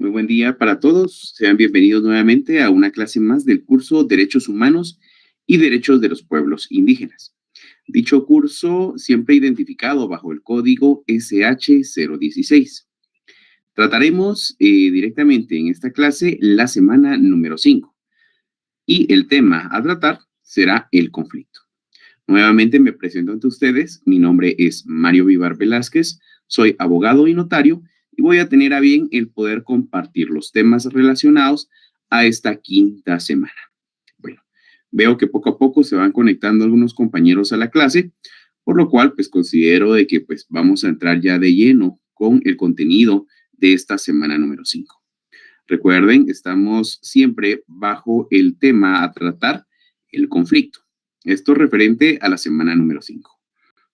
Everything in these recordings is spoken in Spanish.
Muy buen día para todos. Sean bienvenidos nuevamente a una clase más del curso Derechos Humanos y Derechos de los Pueblos Indígenas. Dicho curso siempre identificado bajo el código SH016. Trataremos directamente en esta clase la semana número 5 y el tema a tratar será el conflicto. Nuevamente me presento ante ustedes. Mi nombre es Mario Vivar Velázquez, soy abogado y notario y voy a tener a bien el poder compartir los temas relacionados a esta quinta semana. Bueno, veo que poco a poco se van conectando algunos compañeros a la clase, por lo cual pues considero de que pues vamos a entrar ya de lleno con el contenido de esta semana número 5. Recuerden, estamos siempre bajo el tema a tratar, el conflicto. Esto referente a la semana número 5.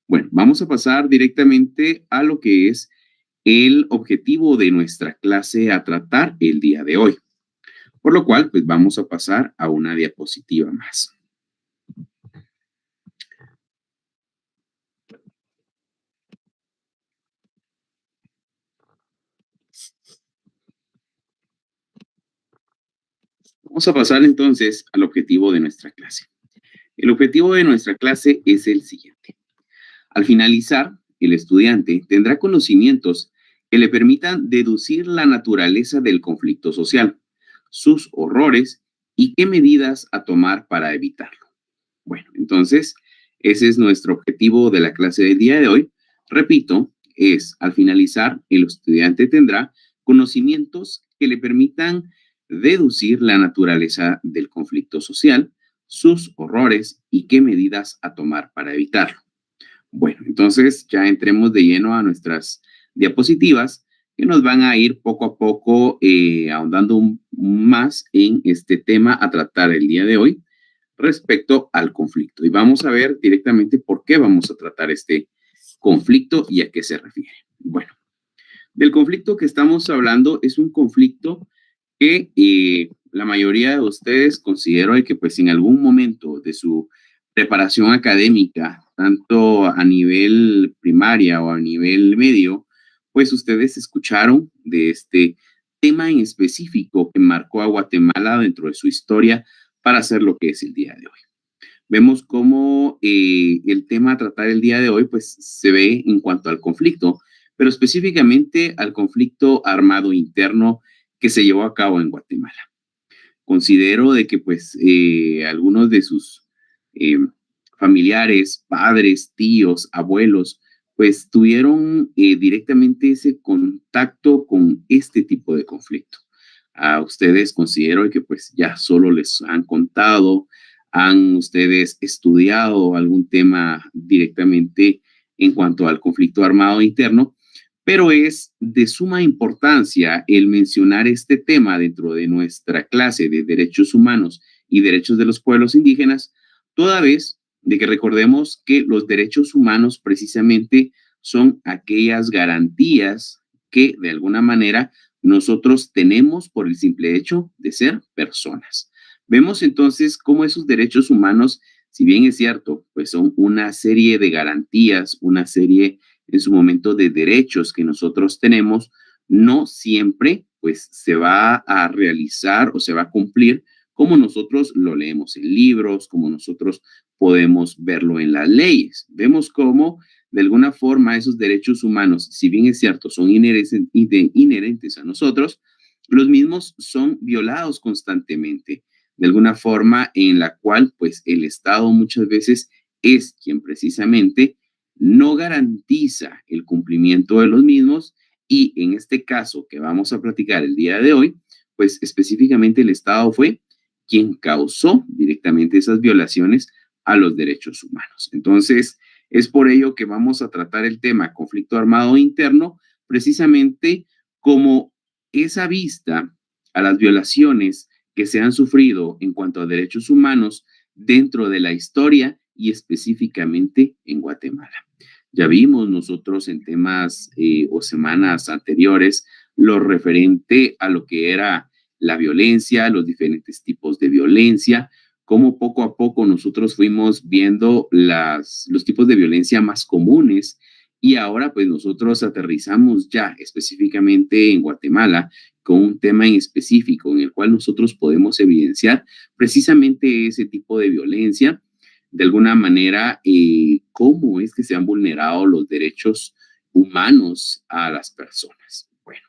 Bueno, vamos a pasar directamente a lo que es el objetivo de nuestra clase a tratar el día de hoy. Por lo cual, pues vamos a pasar a una diapositiva más. Vamos a pasar entonces al objetivo de nuestra clase. El objetivo de nuestra clase es el siguiente. Al finalizar, el estudiante tendrá conocimientos que le permitan deducir la naturaleza del conflicto social, sus horrores y qué medidas a tomar para evitarlo. Bueno, entonces, ese es nuestro objetivo de la clase del día de hoy. Repito, al finalizar, el estudiante tendrá conocimientos que le permitan deducir la naturaleza del conflicto social, sus horrores y qué medidas a tomar para evitarlo. Bueno, entonces ya entremos de lleno a nuestras diapositivas que nos van a ir poco a poco ahondando más en este tema a tratar el día de hoy respecto al conflicto. Y vamos a ver directamente por qué vamos a tratar este conflicto y a qué se refiere. Bueno, del conflicto que estamos hablando es un conflicto que la mayoría de ustedes considero que pues en algún momento de su preparación académica, tanto a nivel primaria o a nivel medio, pues ustedes escucharon de este tema en específico que marcó a Guatemala dentro de su historia para hacer lo que es el día de hoy. Vemos cómo el tema a tratar el día de hoy pues se ve en cuanto al conflicto, pero específicamente al conflicto armado interno que se llevó a cabo en Guatemala. Considero de que pues algunos de sus familiares, padres, tíos, abuelos, pues tuvieron directamente ese contacto con este tipo de conflicto. A ustedes considero que pues ya solo les han contado, han ustedes estudiado algún tema directamente en cuanto al conflicto armado interno, pero es de suma importancia el mencionar este tema dentro de nuestra clase de derechos humanos y derechos de los pueblos indígenas, toda vez de que recordemos que los derechos humanos precisamente son aquellas garantías que de alguna manera nosotros tenemos por el simple hecho de ser personas. Vemos entonces cómo esos derechos humanos, si bien es cierto, pues son una serie de garantías, una serie en su momento de derechos que nosotros tenemos, no siempre pues se va a realizar o se va a cumplir como nosotros lo leemos en libros, como nosotros podemos verlo en las leyes. Vemos cómo de alguna forma esos derechos humanos, si bien es cierto, son inherentes a nosotros, los mismos son violados constantemente, de alguna forma en la cual pues el Estado muchas veces es quien precisamente no garantiza el cumplimiento de los mismos y en este caso que vamos a platicar el día de hoy, pues específicamente el Estado fue quien causó directamente esas violaciones a los derechos humanos. Entonces, es por ello que vamos a tratar el tema conflicto armado interno precisamente como esa vista a las violaciones que se han sufrido en cuanto a derechos humanos dentro de la historia y específicamente en Guatemala. Ya vimos nosotros en temas o semanas anteriores lo referente a lo que era la violencia, los diferentes tipos de violencia, cómo poco a poco nosotros fuimos viendo los tipos de violencia más comunes y ahora pues nosotros aterrizamos ya específicamente en Guatemala con un tema en específico en el cual nosotros podemos evidenciar precisamente ese tipo de violencia, de alguna manera, cómo es que se han vulnerado los derechos humanos a las personas. Bueno,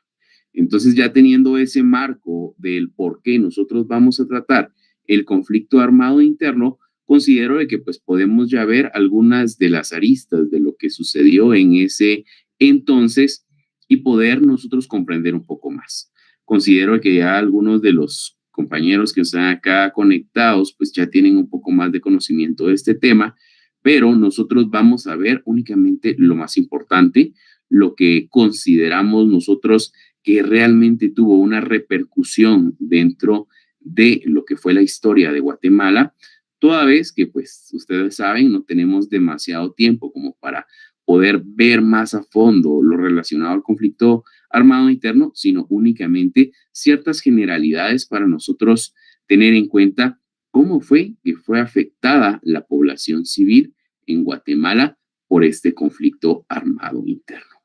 entonces ya teniendo ese marco del por qué nosotros vamos a tratar el conflicto armado interno, considero de que pues podemos ya ver algunas de las aristas de lo que sucedió en ese entonces y poder nosotros comprender un poco más. Considero que ya algunos de los compañeros que están acá conectados pues ya tienen un poco más de conocimiento de este tema, pero nosotros vamos a ver únicamente lo más importante, lo que consideramos nosotros que realmente tuvo una repercusión dentro de lo que fue la historia de Guatemala, toda vez que, pues, ustedes saben, no tenemos demasiado tiempo como para poder ver más a fondo lo relacionado al conflicto armado interno, sino únicamente ciertas generalidades para nosotros tener en cuenta cómo fue que fue afectada la población civil en Guatemala por este conflicto armado interno.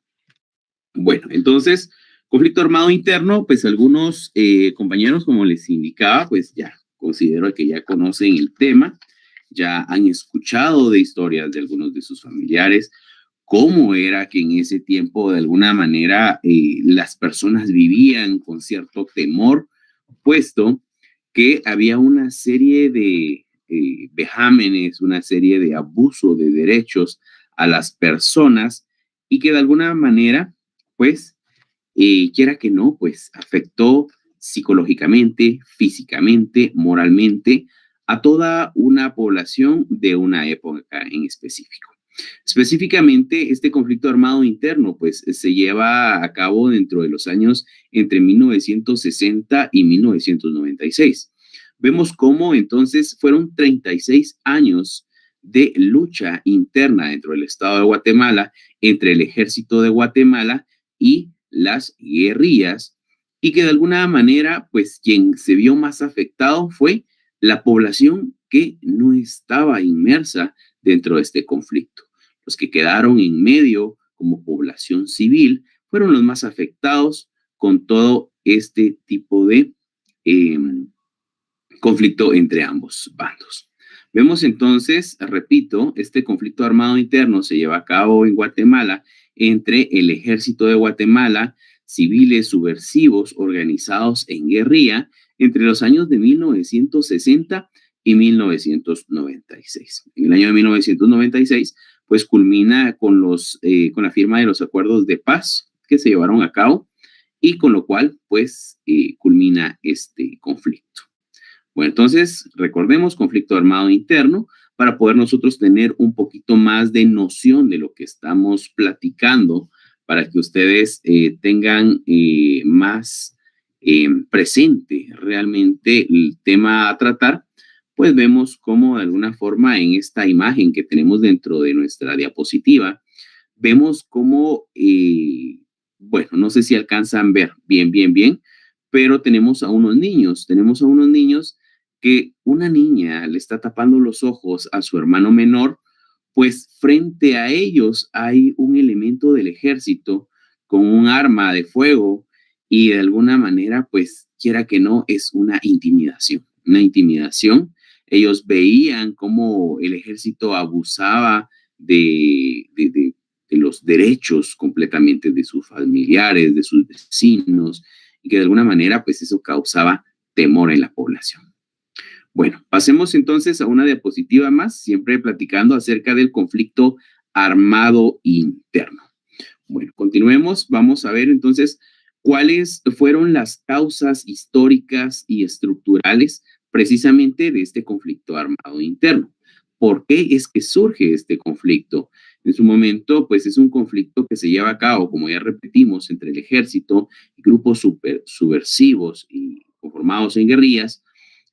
Bueno, entonces, conflicto armado interno, pues algunos compañeros, como les indicaba, pues ya considero que ya conocen el tema, ya han escuchado de historias de algunos de sus familiares, cómo era que en ese tiempo de alguna manera las personas vivían con cierto temor, puesto que había una serie de vejámenes, una serie de abuso de derechos a las personas y que de alguna manera pues, quiera que no, pues afectó psicológicamente, físicamente, moralmente a toda una población de una época en específico. Específicamente, este conflicto armado interno, pues, se lleva a cabo dentro de los años entre 1960 y 1996. Vemos cómo entonces fueron 36 años de lucha interna dentro del Estado de Guatemala entre el ejército de Guatemala y las guerrillas, y que de alguna manera, pues quien se vio más afectado fue la población que no estaba inmersa dentro de este conflicto. Los que quedaron en medio como población civil fueron los más afectados con todo este tipo de eh, conflicto entre ambos bandos. Vemos entonces, repito, este conflicto armado interno se lleva a cabo en Guatemala entre el ejército de Guatemala, civiles subversivos organizados en guerrilla entre los años de 1960 y 1996. En el año de 1996, pues culmina con la firma de los acuerdos de paz que se llevaron a cabo y con lo cual, pues, culmina este conflicto. Bueno, entonces recordemos conflicto armado interno para poder nosotros tener un poquito más de noción de lo que estamos platicando para que ustedes tengan más presente realmente el tema a tratar, pues vemos cómo de alguna forma en esta imagen que tenemos dentro de nuestra diapositiva, vemos cómo, bueno, no sé si alcanzan a ver bien, pero tenemos a unos niños que una niña le está tapando los ojos a su hermano menor, pues frente a ellos hay un elemento del ejército con un arma de fuego y de alguna manera, pues quiera que no, es una intimidación, una intimidación. Ellos veían cómo el ejército abusaba de los derechos completamente de sus familiares, de sus vecinos, y que de alguna manera, pues eso causaba temor en la población. Bueno, pasemos entonces a una diapositiva más, siempre platicando acerca del conflicto armado interno. Bueno, continuemos. Vamos a ver entonces cuáles fueron las causas históricas y estructurales precisamente de este conflicto armado interno. ¿Por qué es que surge este conflicto? En su momento, pues es un conflicto que se lleva a cabo, como ya repetimos, entre el ejército y grupos subversivos y conformados en guerrillas,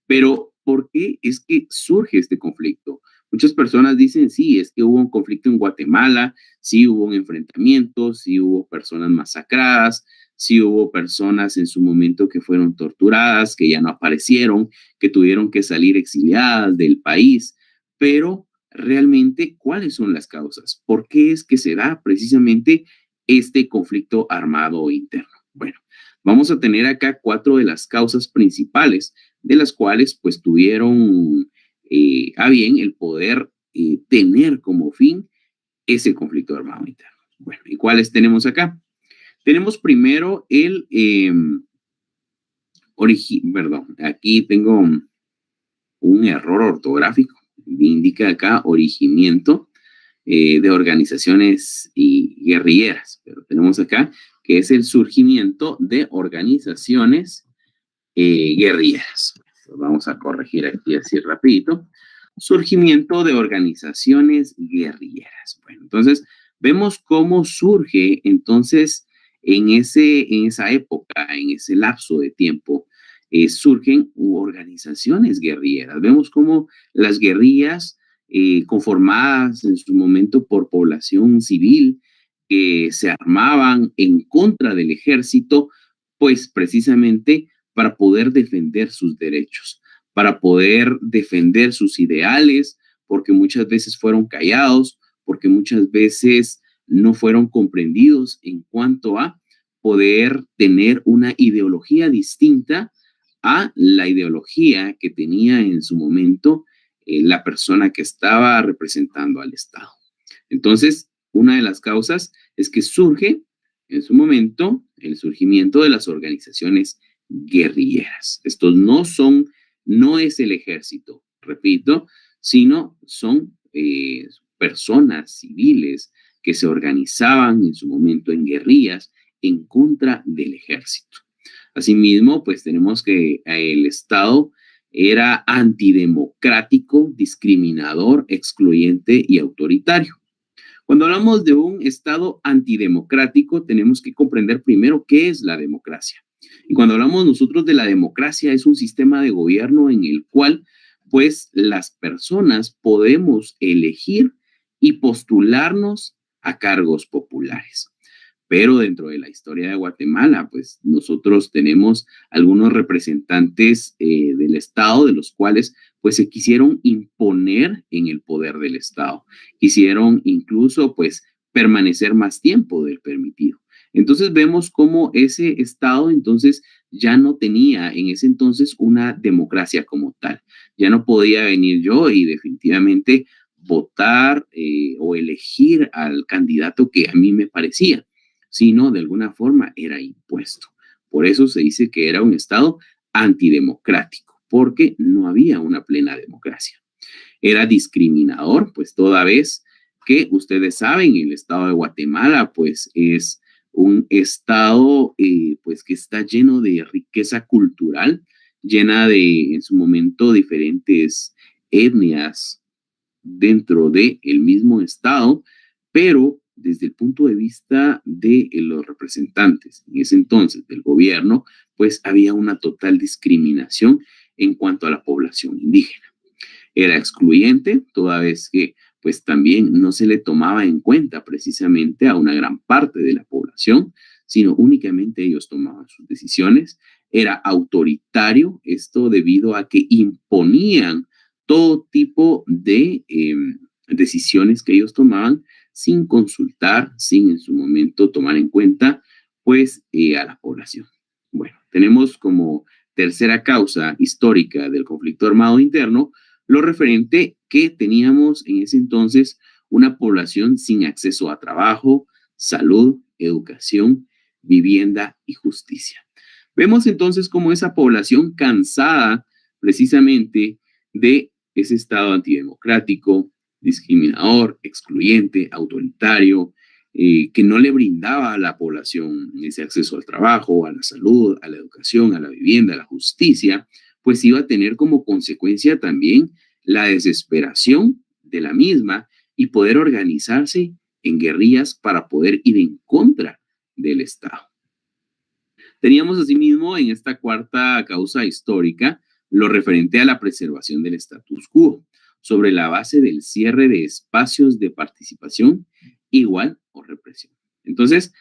pero ¿por qué es que surge este conflicto? Muchas personas dicen, sí, es que hubo un conflicto en Guatemala, sí hubo un enfrentamiento, sí hubo personas masacradas, sí hubo personas en su momento que fueron torturadas, que ya no aparecieron, que tuvieron que salir exiliadas del país, pero realmente, ¿cuáles son las causas? ¿Por qué es que se da precisamente este conflicto armado interno? Bueno, vamos a tener acá 4 de las causas principales de las cuales pues tuvieron a bien el poder tener como fin ese conflicto armado interno. Bueno, ¿y cuáles tenemos acá? Tenemos primero perdón, aquí tengo un error ortográfico. Indica acá origimiento de organizaciones y guerrilleras, pero tenemos acá que es el surgimiento de organizaciones guerrilleras. Vamos a corregir aquí así rapidito. Surgimiento de organizaciones guerrilleras. Bueno, entonces vemos cómo surge entonces en esa época, en ese lapso de tiempo, surgen organizaciones guerrilleras. Vemos cómo las guerrillas conformadas en su momento por población civil que se armaban en contra del ejército, pues precisamente para poder defender sus derechos, para poder defender sus ideales, porque muchas veces fueron callados, porque muchas veces no fueron comprendidos en cuanto a poder tener una ideología distinta a la ideología que tenía en su momento la persona que estaba representando al Estado. Entonces, una de las causas es que surge en su momento el surgimiento de las organizaciones guerrilleras. Estos no es el ejército, repito, sino son personas civiles que se organizaban en su momento en guerrillas en contra del ejército. Asimismo, pues tenemos que el Estado era antidemocrático, discriminador, excluyente y autoritario. Cuando hablamos de un Estado antidemocrático, tenemos que comprender primero qué es la democracia. Y cuando hablamos nosotros de la democracia, es un sistema de gobierno en el cual, pues, las personas podemos elegir y postularnos a cargos populares. Pero dentro de la historia de Guatemala, pues nosotros tenemos algunos representantes del Estado, de los cuales pues se quisieron imponer en el poder del Estado. Quisieron incluso pues permanecer más tiempo del permitido. Entonces vemos cómo ese Estado entonces ya no tenía en ese entonces una democracia como tal. Ya no podía venir yo y definitivamente votar o elegir al candidato que a mí me parecía, sino de alguna forma era impuesto. Por eso se dice que era un Estado antidemocrático, porque no había una plena democracia. Era discriminador, pues toda vez que ustedes saben, el Estado de Guatemala, pues es un Estado pues que está lleno de riqueza cultural, llena de, en su momento, diferentes etnias dentro del mismo Estado, pero desde el punto de vista de los representantes, en ese entonces del gobierno, pues había una total discriminación en cuanto a la población indígena. Era excluyente, toda vez que pues también no se le tomaba en cuenta precisamente a una gran parte de la población, sino únicamente ellos tomaban sus decisiones. Era autoritario, esto debido a que imponían todo tipo de decisiones que ellos tomaban sin consultar, sin en su momento tomar en cuenta pues a la población. Bueno, tenemos como tercera causa histórica del conflicto armado interno lo referente que teníamos en ese entonces una población sin acceso a trabajo, salud, educación, vivienda y justicia. Vemos entonces cómo esa población cansada precisamente de ese Estado antidemocrático, discriminador, excluyente, autoritario, que no le brindaba a la población ese acceso al trabajo, a la salud, a la educación, a la vivienda, a la justicia, pues iba a tener como consecuencia también la desesperación de la misma y poder organizarse en guerrillas para poder ir en contra del Estado. Teníamos asimismo en esta cuarta causa histórica lo referente a la preservación del status quo, sobre la base del cierre de espacios de participación igual o represión. Entonces,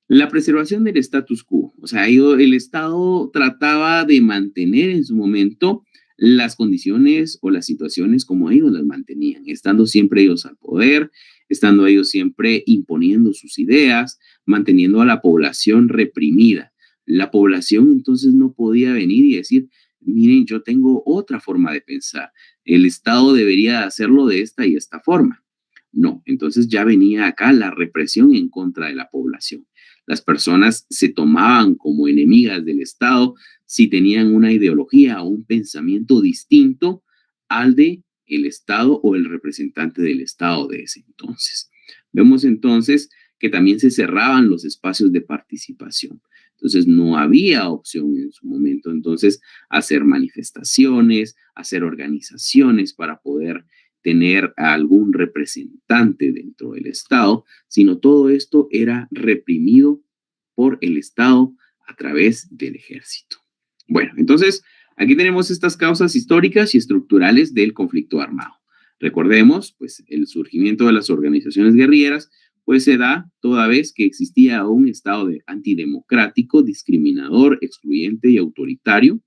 la preservación del status quo, o sea, el Estado trataba de mantener en su momento las condiciones o las situaciones como ellos las mantenían, estando siempre ellos al poder, estando ellos siempre imponiendo sus ideas, manteniendo a la población reprimida. La población entonces no podía venir y decir, miren, yo tengo otra forma de pensar, el Estado debería hacerlo de esta y esta forma. No, entonces ya venía acá la represión en contra de la población. Las personas se tomaban como enemigas del Estado si tenían una ideología o un pensamiento distinto al de el Estado o el representante del Estado de ese entonces. Vemos entonces que también se cerraban los espacios de participación. Entonces no había opción en su momento, entonces, hacer manifestaciones, hacer organizaciones para poder tener a algún representante dentro del Estado, sino todo esto era reprimido por el Estado a través del ejército. Bueno, entonces aquí tenemos estas causas históricas y estructurales del conflicto armado. Recordemos, pues, el surgimiento de las organizaciones guerrilleras, pues se da toda vez que existía un estado antidemocrático, discriminador, excluyente y autoritario.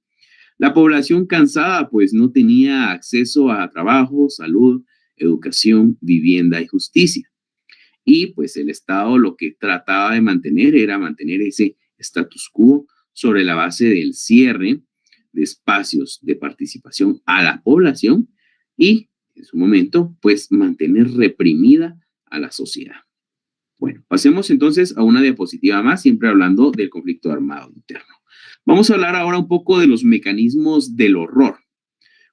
La población cansada, pues, no tenía acceso a trabajo, salud, educación, vivienda y justicia. Y pues el Estado lo que trataba de mantener era mantener ese status quo sobre la base del cierre de espacios de participación a la población y en su momento pues mantener reprimida a la sociedad. Bueno, pasemos entonces a una diapositiva más, siempre hablando del conflicto armado interno. Vamos a hablar ahora un poco de los mecanismos del horror.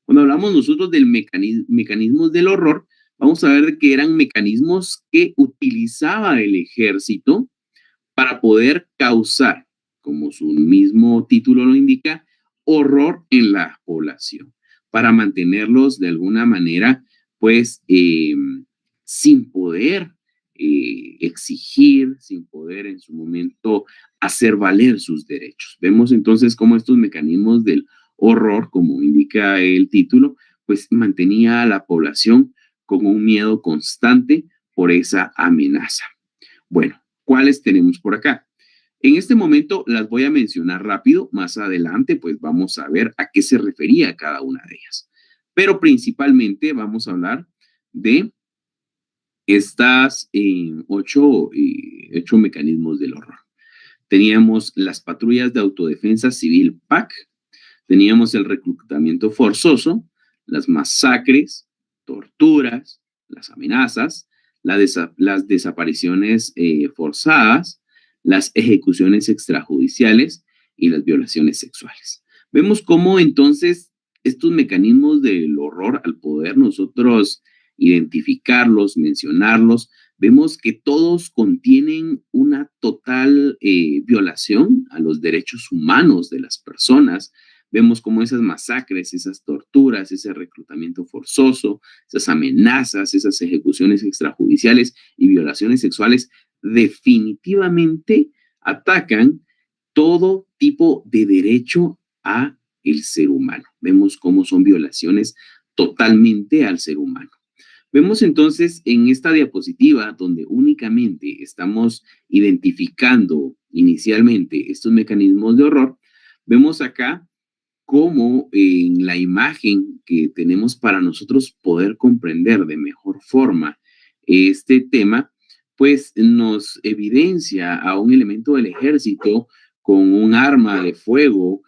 Cuando hablamos nosotros del mecanismos del horror, vamos a ver que eran mecanismos que utilizaba el ejército para poder causar, como su mismo título lo indica, horror en la población, para mantenerlos de alguna manera, pues, sin poder exigir, sin poder en su momento hacer valer sus derechos. Vemos entonces cómo estos mecanismos del horror, como indica el título, pues mantenía a la población con un miedo constante por esa amenaza. Bueno, ¿cuáles tenemos por acá? En este momento las voy a mencionar rápido, más adelante pues vamos a ver a qué se refería cada una de ellas. Pero principalmente vamos a hablar de estas ocho mecanismos del horror. Teníamos las patrullas de autodefensa civil PAC, teníamos el reclutamiento forzoso, las masacres, torturas, las amenazas, las desapariciones forzadas, las ejecuciones extrajudiciales y las violaciones sexuales. Vemos cómo entonces estos mecanismos del horror, al poder nosotros identificarlos, mencionarlos, vemos que todos contienen una total violación a los derechos humanos de las personas. Vemos cómo esas masacres, esas torturas, ese reclutamiento forzoso, esas amenazas, esas ejecuciones extrajudiciales y violaciones sexuales definitivamente atacan todo tipo de derecho a el ser humano. Vemos cómo son violaciones totalmente al ser humano. Vemos entonces en esta diapositiva donde únicamente estamos identificando inicialmente estos mecanismos de horror, vemos acá cómo en la imagen que tenemos para nosotros poder comprender de mejor forma este tema, pues nos evidencia a un elemento del ejército con un arma de fuego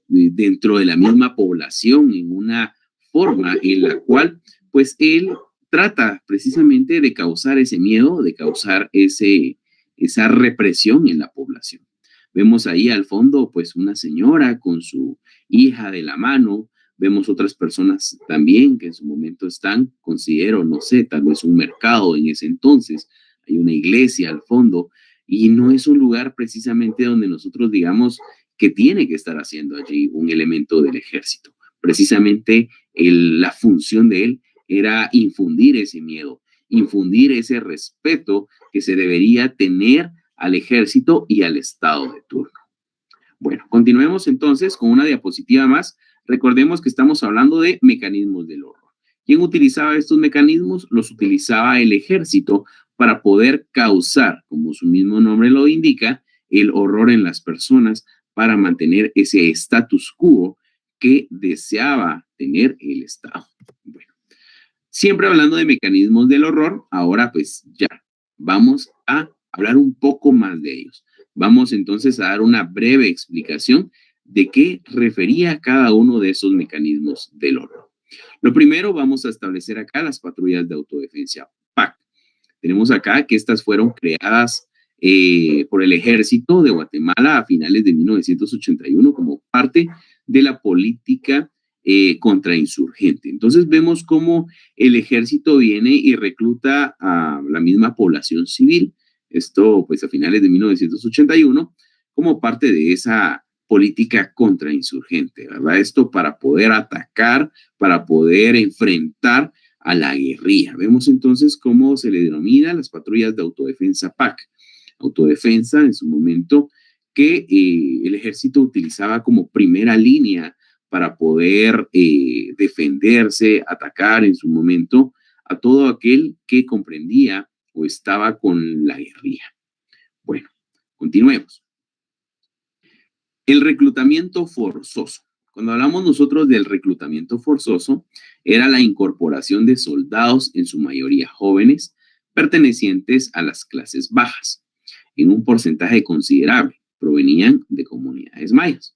dentro de la misma población en una forma en la cual pues él trata precisamente de causar ese miedo, de causar esa represión en la población. Vemos ahí al fondo pues una señora con su hija de la mano, vemos otras personas también que en su momento están, considero, no sé, tal vez un mercado en ese entonces, hay una iglesia al fondo y no es un lugar precisamente donde nosotros digamos que tiene que estar haciendo allí un elemento del ejército. Precisamente la función de él era infundir ese miedo, infundir ese respeto que se debería tener al ejército y al Estado de turno. Bueno, continuemos entonces con una diapositiva más. Recordemos que estamos hablando de mecanismos del horror. ¿Quién utilizaba estos mecanismos? Los utilizaba el ejército para poder causar, como su mismo nombre lo indica, el horror en las personas para mantener ese status quo que deseaba tener el Estado. Bueno, Siempre hablando de mecanismos del horror, ahora pues ya vamos a hablar un poco más de ellos. Vamos entonces a dar una breve explicación de qué refería cada uno de esos mecanismos del horror. Lo primero, vamos a establecer acá las patrullas de autodefensa PAC. Tenemos acá que estas fueron creadas por el ejército de Guatemala a finales de 1981 como parte de la política contrainsurgente. Entonces vemos cómo el ejército viene y recluta a la misma población civil, esto pues a finales de 1981, como parte de esa política contrainsurgente, ¿verdad? Esto para poder atacar, para poder enfrentar a la guerrilla. Vemos entonces cómo se le denomina las patrullas de autodefensa PAC. Autodefensa en su momento que el ejército utilizaba como primera línea para poder defenderse, atacar en su momento a todo aquel que comprendía o estaba con la guerrilla. Bueno, continuemos. El reclutamiento forzoso. Cuando hablamos nosotros del reclutamiento forzoso, era la incorporación de soldados, en su mayoría jóvenes, pertenecientes a las clases bajas, en un porcentaje considerable, provenían de comunidades mayas.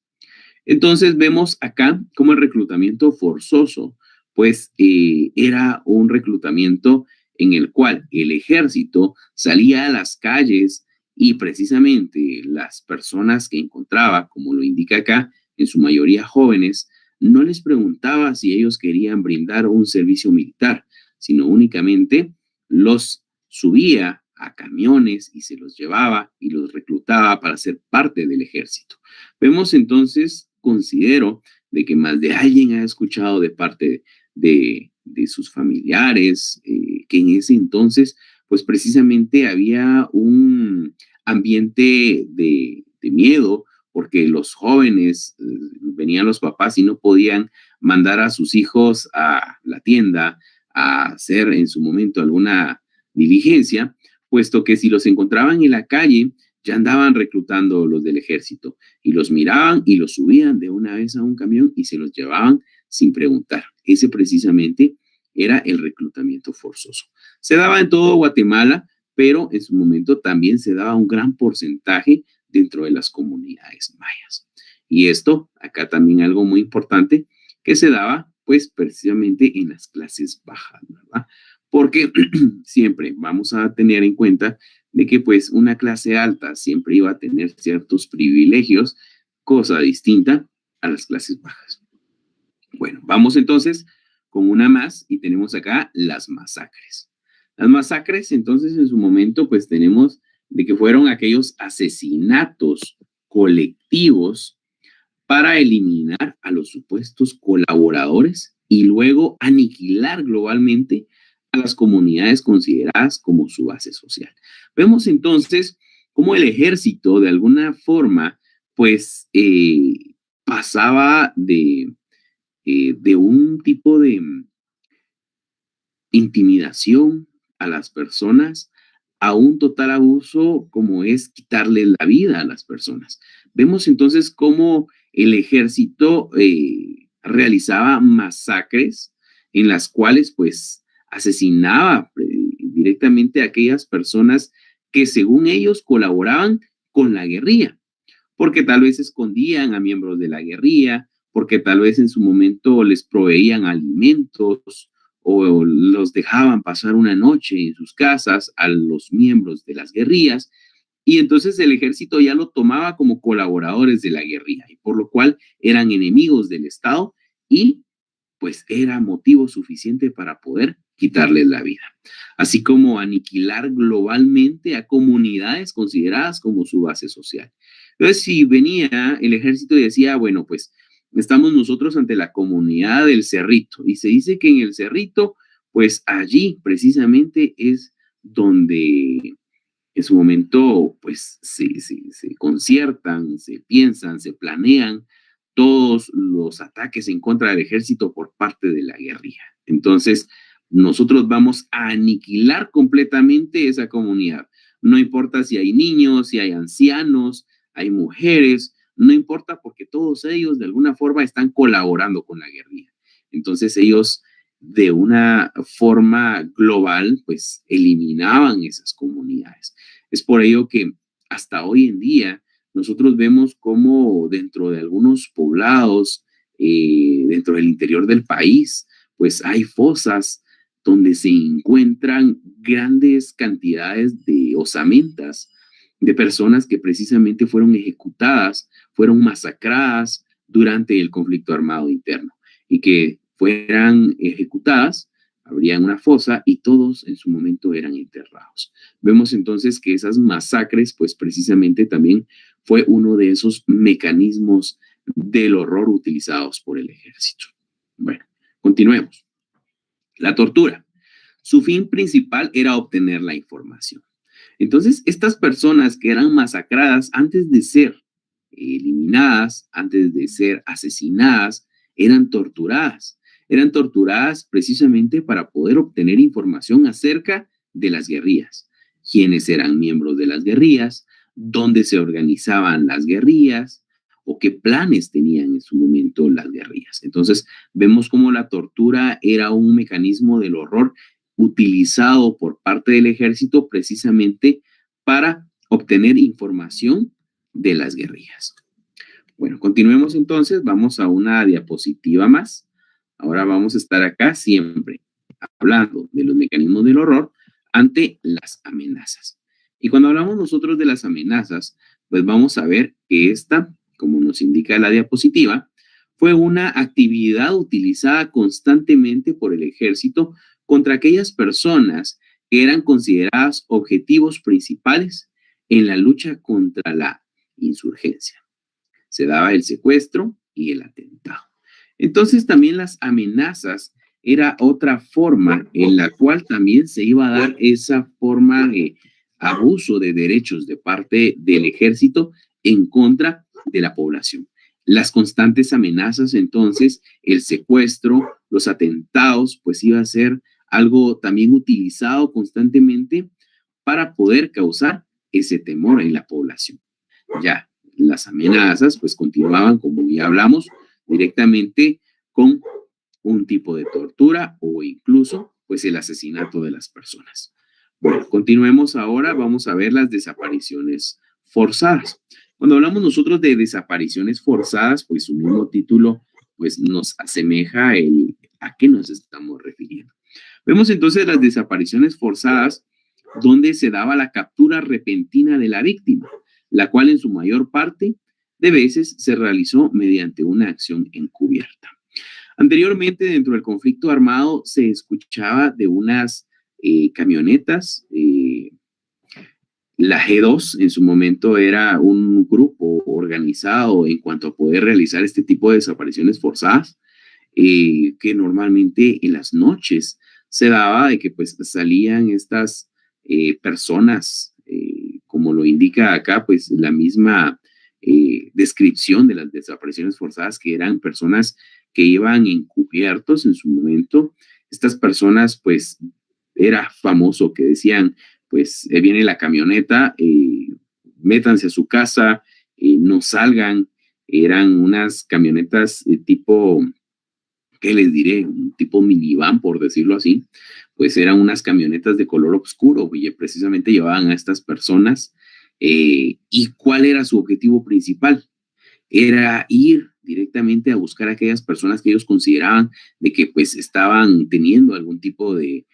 Entonces vemos acá cómo el reclutamiento forzoso, pues era un reclutamiento en el cual el ejército salía a las calles y precisamente las personas que encontraba, como lo indica acá, en su mayoría jóvenes, no les preguntaba si ellos querían brindar un servicio militar, sino únicamente los subía a camiones y se los llevaba y los reclutaba para ser parte del ejército. Vemos entonces, considero, de que más de alguien ha escuchado de parte de sus familiares, que en ese entonces, pues precisamente había un ambiente de miedo, porque los jóvenes, venían los papás y no podían mandar a sus hijos a la tienda a hacer en su momento alguna diligencia, puesto que si los encontraban en la calle, ya andaban reclutando los del ejército y los miraban y los subían de una vez a un camión y se los llevaban sin preguntar. Ese precisamente era el reclutamiento forzoso. Se daba en todo Guatemala, pero en su momento también se daba un gran porcentaje dentro de las comunidades mayas. Y esto, acá también algo muy importante, que se daba pues precisamente en las clases bajas, ¿verdad? Porque siempre vamos a tener en cuenta de que pues una clase alta siempre iba a tener ciertos privilegios, cosa distinta a las clases bajas. Bueno, vamos entonces con una más y tenemos acá las masacres. Las masacres, entonces, en su momento, pues tenemos de que fueron aquellos asesinatos colectivos para eliminar a los supuestos colaboradores y luego aniquilar globalmente a las comunidades consideradas como su base social. Vemos entonces cómo el ejército, de alguna forma, pues pasaba de un tipo de intimidación a las personas a un total abuso como es quitarle la vida a las personas. Vemos entonces cómo el ejército realizaba masacres en las cuales pues asesinaba directamente a aquellas personas que según ellos colaboraban con la guerrilla, porque tal vez escondían a miembros de la guerrilla, porque tal vez en su momento les proveían alimentos o los dejaban pasar una noche en sus casas a los miembros de las guerrillas, y entonces el ejército ya lo tomaba como colaboradores de la guerrilla, y por lo cual eran enemigos del Estado y pues era motivo suficiente para poder quitarles la vida, así como aniquilar globalmente a comunidades consideradas como su base social. Entonces, si venía el ejército y decía, bueno, pues estamos nosotros ante la comunidad del Cerrito, y se dice que en el Cerrito, pues allí precisamente es donde en su momento, pues se conciertan, se piensan, se planean todos los ataques en contra del ejército por parte de la guerrilla. Entonces, nosotros vamos a aniquilar completamente esa comunidad. No importa si hay niños, si hay ancianos, hay mujeres, no importa porque todos ellos de alguna forma están colaborando con la guerrilla. Entonces ellos de una forma global, pues eliminaban esas comunidades. Es por ello que hasta hoy en día nosotros vemos cómo dentro de algunos poblados, dentro del interior del país, pues hay fosas donde se encuentran grandes cantidades de osamentas de personas que precisamente fueron ejecutadas, fueron masacradas durante el conflicto armado interno y que fueran ejecutadas, habría una fosa y todos en su momento eran enterrados. Vemos entonces que esas masacres, pues precisamente también fue uno de esos mecanismos del horror utilizados por el ejército. Bueno, continuemos. La tortura. Su fin principal era obtener la información. Entonces, estas personas que eran masacradas antes de ser eliminadas, antes de ser asesinadas, eran torturadas. Eran torturadas precisamente para poder obtener información acerca de las guerrillas, quiénes eran miembros de las guerrillas, dónde se organizaban las guerrillas o qué planes tenían en su momento las guerrillas. Entonces, vemos cómo la tortura era un mecanismo del horror utilizado por parte del ejército precisamente para obtener información de las guerrillas. Bueno, continuemos entonces, vamos a una diapositiva más. Ahora vamos a estar acá siempre hablando de los mecanismos del horror ante las amenazas. Y cuando hablamos nosotros de las amenazas, pues vamos a ver que esta, como nos indica la diapositiva, fue una actividad utilizada constantemente por el ejército contra aquellas personas que eran consideradas objetivos principales en la lucha contra la insurgencia. Se daba el secuestro y el atentado. Entonces también las amenazas era otra forma en la cual también se iba a dar esa forma de abuso de derechos de parte del ejército en contra de la población. Las constantes amenazas, entonces, el secuestro, los atentados, pues iba a ser algo también utilizado constantemente para poder causar ese temor en la población. Ya, las amenazas pues continuaban, como ya hablamos, directamente con un tipo de tortura o incluso pues el asesinato de las personas. Bueno, continuemos ahora, vamos a ver las desapariciones forzadas. Cuando hablamos nosotros de desapariciones forzadas, pues su mismo título pues nos asemeja a qué nos estamos refiriendo. Vemos entonces las desapariciones forzadas donde se daba la captura repentina de la víctima, la cual en su mayor parte de veces se realizó mediante una acción encubierta. Anteriormente, dentro del conflicto armado, se escuchaba de unas camionetas. La G2 en su momento era un grupo organizado en cuanto a poder realizar este tipo de desapariciones forzadas, que normalmente en las noches se daba de que pues salían estas personas, como lo indica acá, pues la misma descripción de las desapariciones forzadas, que eran personas que iban encubiertos en su momento. Estas personas, pues, era famoso que decían, pues, viene la camioneta, métanse a su casa, no salgan. Eran unas camionetas tipo, ¿qué les diré? Un tipo minivan, por decirlo así. Pues eran unas camionetas de color oscuro y precisamente llevaban a estas personas. ¿Y cuál era su objetivo principal? Era ir directamente a buscar a aquellas personas que ellos consideraban de que pues estaban teniendo algún tipo de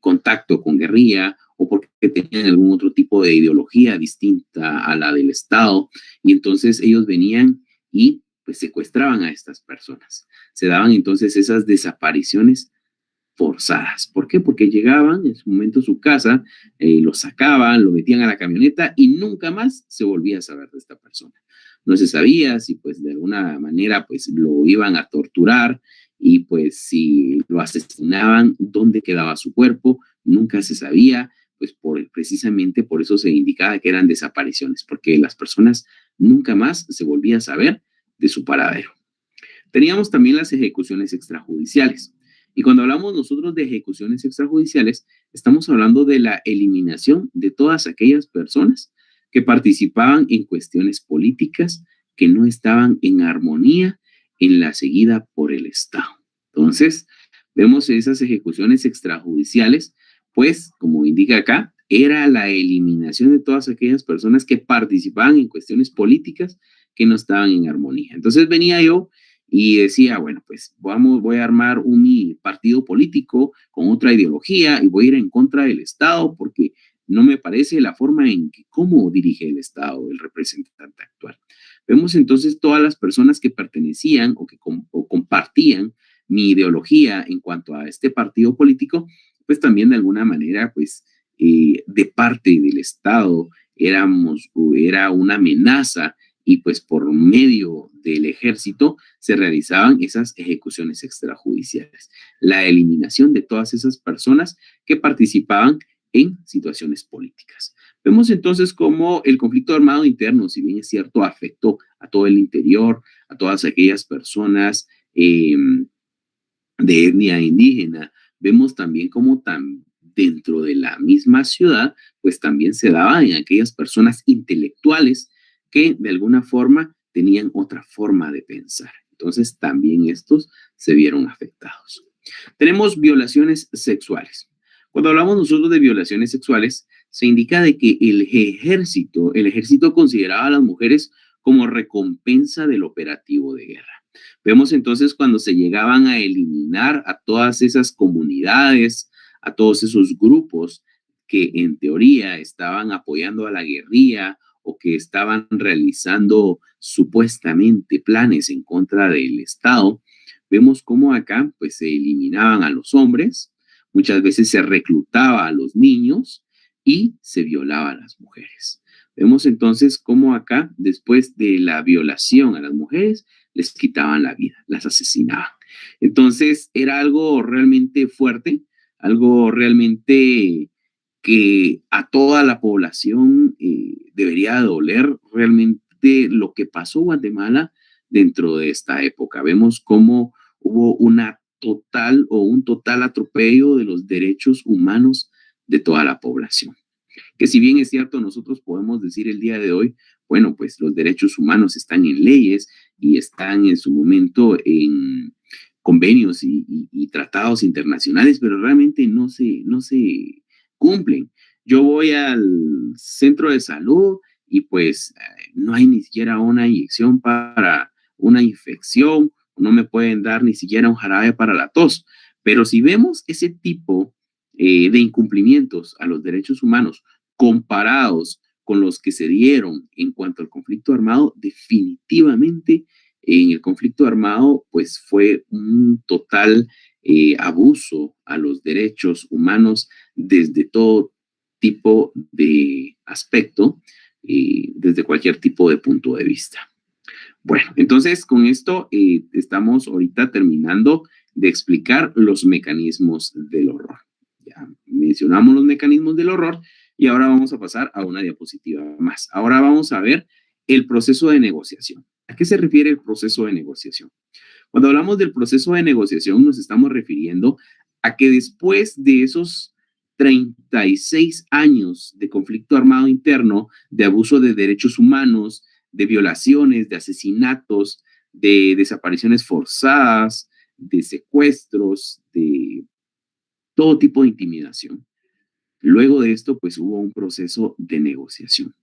contacto con guerrilla o porque tenían algún otro tipo de ideología distinta a la del Estado, y entonces ellos venían y pues secuestraban a estas personas. Se daban entonces esas desapariciones forzadas. ¿Por qué? Porque llegaban en su momento a su casa, lo sacaban, lo metían a la camioneta y nunca más se volvía a saber de esta persona. No se sabía si pues de alguna manera pues lo iban a torturar, y pues si lo asesinaban, ¿dónde quedaba su cuerpo? Nunca se sabía, pues precisamente por eso se indicaba que eran desapariciones, porque las personas nunca más se volvía a saber de su paradero. Teníamos también las ejecuciones extrajudiciales. Y cuando hablamos nosotros de ejecuciones extrajudiciales, estamos hablando de la eliminación de todas aquellas personas que participaban en cuestiones políticas que no estaban en armonía en la seguida por el Estado. Entonces, Vemos esas ejecuciones extrajudiciales, pues, como indica acá, era la eliminación de todas aquellas personas que participaban en cuestiones políticas que no estaban en armonía. Entonces venía yo y decía, bueno, pues voy a armar un partido político con otra ideología y voy a ir en contra del Estado porque no me parece la forma en que cómo dirige el Estado el representante actual. Vemos entonces todas las personas que pertenecían o compartían mi ideología en cuanto a este partido político, pues también de alguna manera, pues de parte del Estado era una amenaza y pues por medio del ejército se realizaban esas ejecuciones extrajudiciales, la eliminación de todas esas personas que participaban en situaciones políticas. Vemos entonces cómo el conflicto armado interno, si bien es cierto, afectó a todo el interior, a todas aquellas personas de etnia indígena. Vemos también cómo dentro de la misma ciudad, pues también se daba en aquellas personas intelectuales que de alguna forma tenían otra forma de pensar. Entonces también estos se vieron afectados. Tenemos violaciones sexuales. Cuando hablamos nosotros de violaciones sexuales, se indica de que el ejército consideraba a las mujeres como recompensa del operativo de guerra. Vemos entonces cuando se llegaban a eliminar a todas esas comunidades, a todos esos grupos que en teoría estaban apoyando a la guerrilla o que estaban realizando supuestamente planes en contra del Estado, vemos cómo acá pues se eliminaban a los hombres, muchas veces se reclutaba a los niños y se violaba a las mujeres. Vemos entonces cómo acá, después de la violación a las mujeres, les quitaban la vida, las asesinaban. Entonces era algo realmente fuerte, algo realmente que a toda la población debería doler realmente lo que pasó en Guatemala dentro de esta época. Vemos cómo hubo un total atropello de los derechos humanos de toda la población. Que si bien es cierto, nosotros podemos decir el día de hoy, bueno, pues los derechos humanos están en leyes y están en su momento en convenios y tratados internacionales, pero realmente no se cumplen. Yo voy al centro de salud y pues no hay ni siquiera una inyección para una infección, no me pueden dar ni siquiera un jarabe para la tos. Pero si vemos ese tipo de incumplimientos a los derechos humanos comparados con los que se dieron en cuanto al conflicto armado, definitivamente en el conflicto armado pues fue un total abuso a los derechos humanos desde todo tipo de aspecto, desde cualquier tipo de punto de vista. Bueno, entonces con esto estamos ahorita terminando de explicar los mecanismos del horror. Ya mencionamos los mecanismos del horror y ahora vamos a pasar a una diapositiva más. Ahora vamos a ver el proceso de negociación. ¿A qué se refiere el proceso de negociación? Cuando hablamos del proceso de negociación nos estamos refiriendo a que después de esos 36 años de conflicto armado interno, de abuso de derechos humanos, de violaciones, de asesinatos, de desapariciones forzadas, de secuestros, de todo tipo de intimidación. Luego de esto, pues hubo un proceso de negociación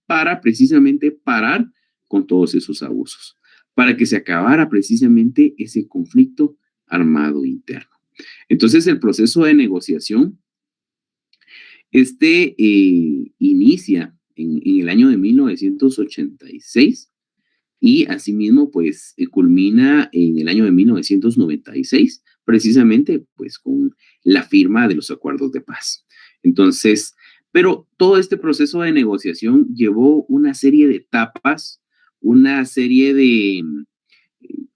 para precisamente parar con todos esos abusos, para que se acabara precisamente ese conflicto armado interno. Entonces, el proceso de negociación, inicia en el año de 1986 y asimismo pues culmina en el año de 1996, precisamente pues con la firma de los acuerdos de paz. Entonces, pero todo este proceso de negociación llevó una serie de etapas, una serie de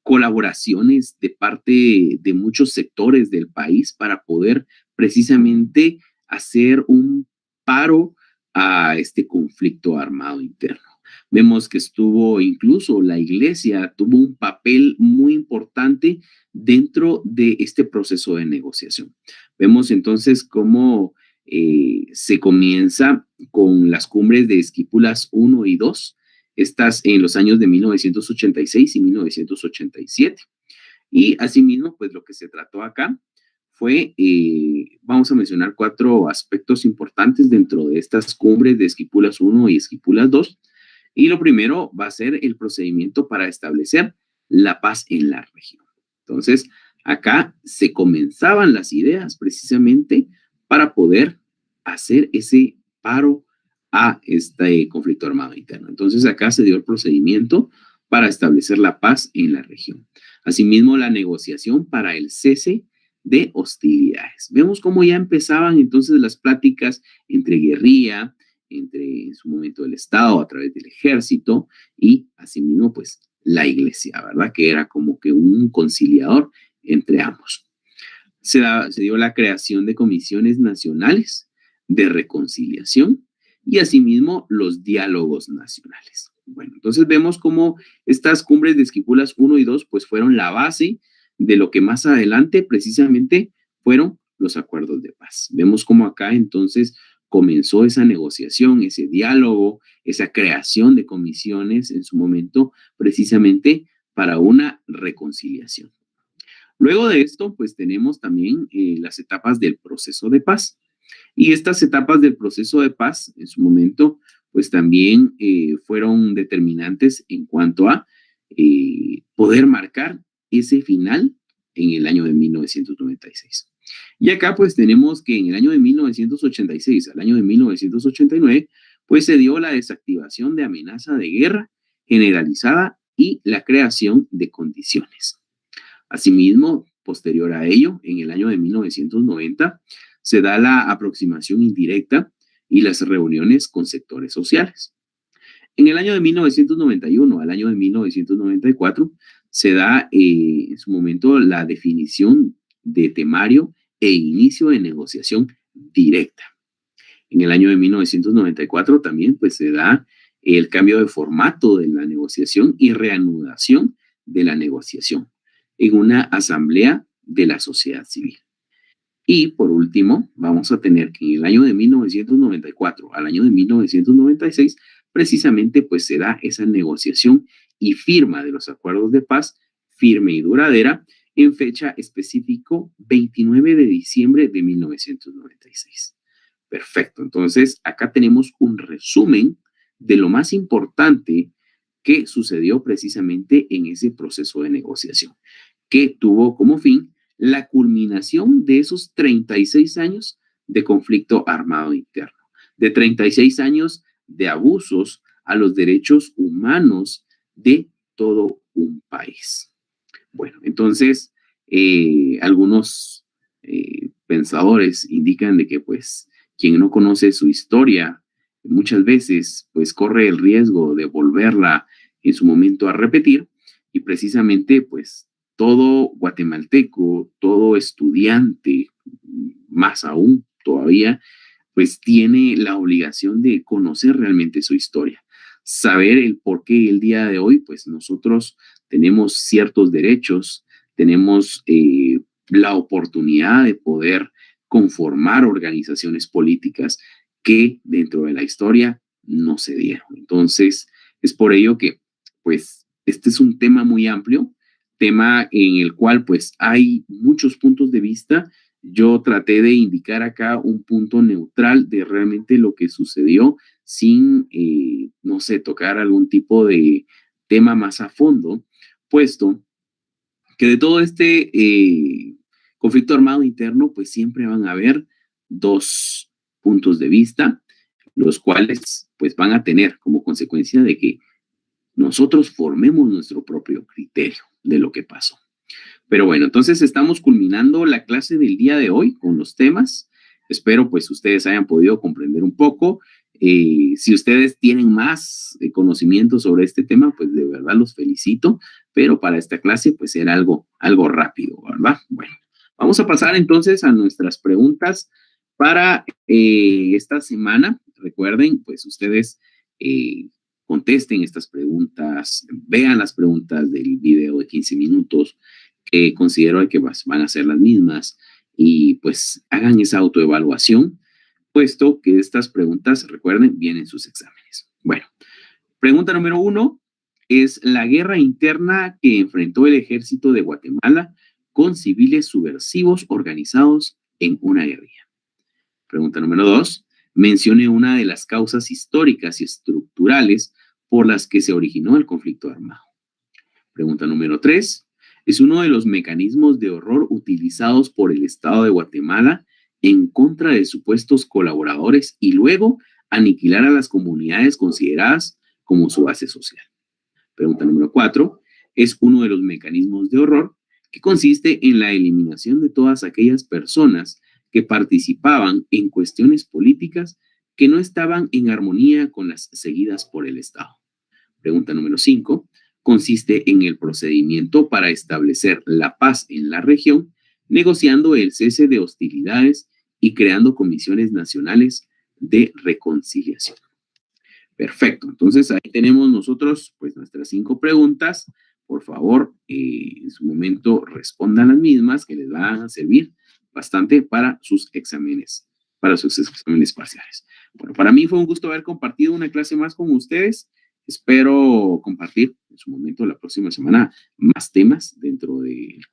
colaboraciones de parte de muchos sectores del país para poder precisamente hacer un paro a este conflicto armado interno. Vemos que estuvo incluso la iglesia, tuvo un papel muy importante dentro de este proceso de negociación. Vemos entonces cómo se comienza con las cumbres de Esquipulas 1 y 2, estas en los años de 1986 y 1987. Y asimismo, pues lo que se trató acá fue, vamos a mencionar 4 aspectos importantes dentro de estas cumbres de Esquipulas 1 y Esquipulas 2. Y lo primero va a ser el procedimiento para establecer la paz en la región. Entonces, acá se comenzaban las ideas precisamente para poder hacer ese paro a este conflicto armado interno. Entonces, acá se dio el procedimiento para establecer la paz en la región. Asimismo, la negociación para el cese de hostilidades. Vemos cómo ya empezaban entonces las pláticas entre guerrilla, entre en su momento el Estado a través del ejército y asimismo pues la iglesia, ¿verdad? Que era como que un conciliador entre ambos. Se dio la creación de comisiones nacionales de reconciliación y asimismo los diálogos nacionales. Bueno, entonces vemos cómo estas cumbres de Esquipulas 1 y 2 pues fueron la base de lo que más adelante precisamente fueron los acuerdos de paz. Vemos cómo acá entonces comenzó esa negociación, ese diálogo, esa creación de comisiones en su momento precisamente para una reconciliación. Luego de esto, pues tenemos también las etapas del proceso de paz. Y estas etapas del proceso de paz, en su momento, pues también fueron determinantes en cuanto a poder marcar ese final en el año de 1996. Y acá pues tenemos que en el año de 1986 al año de 1989, pues se dio la desactivación de amenaza de guerra generalizada y la creación de condiciones. Asimismo, posterior a ello, en el año de 1990, se da la aproximación indirecta y las reuniones con sectores sociales. En el año de 1991 al año de 1994 se da en su momento la definición de temario e inicio de negociación directa. En el año de 1994 también pues se da el cambio de formato de la negociación y reanudación de la negociación en una asamblea de la sociedad civil. Y por último, vamos a tener que en el año de 1994 al año de 1996, precisamente pues se da esa negociación y firma de los acuerdos de paz firme y duradera en fecha específico 29 de diciembre de 1996. Perfecto, entonces acá tenemos un resumen de lo más importante que sucedió precisamente en ese proceso de negociación, que tuvo como fin la culminación de esos 36 años de conflicto armado interno, de 36 años de abusos a los derechos humanos de todo un país. Bueno, entonces, algunos pensadores indican de que, pues, quien no conoce su historia, muchas veces, pues, corre el riesgo de volverla en su momento a repetir, y precisamente, pues, todo guatemalteco, todo estudiante, más aún todavía, pues tiene la obligación de conocer realmente su historia, saber el por qué el día de hoy, pues nosotros tenemos ciertos derechos, tenemos la oportunidad de poder conformar organizaciones políticas que dentro de la historia no se dieron. Entonces, es por ello que, pues, este es un tema muy amplio, tema en el cual, pues, hay muchos puntos de vista. Yo traté de indicar acá un punto neutral de realmente lo que sucedió sin, no sé, tocar algún tipo de tema más a fondo, puesto que de todo este conflicto armado interno, pues siempre van a haber dos puntos de vista, los cuales pues van a tener como consecuencia de que nosotros formemos nuestro propio criterio de lo que pasó. Pero bueno, entonces estamos culminando la clase del día de hoy con los temas. Espero pues ustedes hayan podido comprender un poco. Si ustedes tienen más conocimiento sobre este tema, pues de verdad los felicito, pero para esta clase pues era algo rápido, ¿verdad? Bueno, vamos a pasar entonces a nuestras preguntas para esta semana. Recuerden, pues ustedes contesten estas preguntas, vean las preguntas del video de 15 minutos, que considero que van a ser las mismas y pues hagan esa autoevaluación, puesto que estas preguntas, recuerden, vienen sus exámenes. Bueno, pregunta número 1, es la guerra interna que enfrentó el ejército de Guatemala con civiles subversivos organizados en una guerrilla. Pregunta número 2. Mencione una de las causas históricas y estructurales por las que se originó el conflicto armado. Pregunta número 3. Es uno de los mecanismos de horror utilizados por el Estado de Guatemala en contra de supuestos colaboradores y luego aniquilar a las comunidades consideradas como su base social. Pregunta número 4. Es uno de los mecanismos de horror que consiste en la eliminación de todas aquellas personas que participaban en cuestiones políticas que no estaban en armonía con las seguidas por el Estado. Pregunta número 5. Consiste en el procedimiento para establecer la paz en la región, negociando el cese de hostilidades y creando comisiones nacionales de reconciliación. Perfecto, entonces ahí tenemos nosotros pues nuestras 5 preguntas. Por favor, en su momento respondan las mismas que les van a servir bastante para sus exámenes parciales. Bueno, para mí fue un gusto haber compartido una clase más con ustedes. Espero compartir en su momento la próxima semana más temas dentro del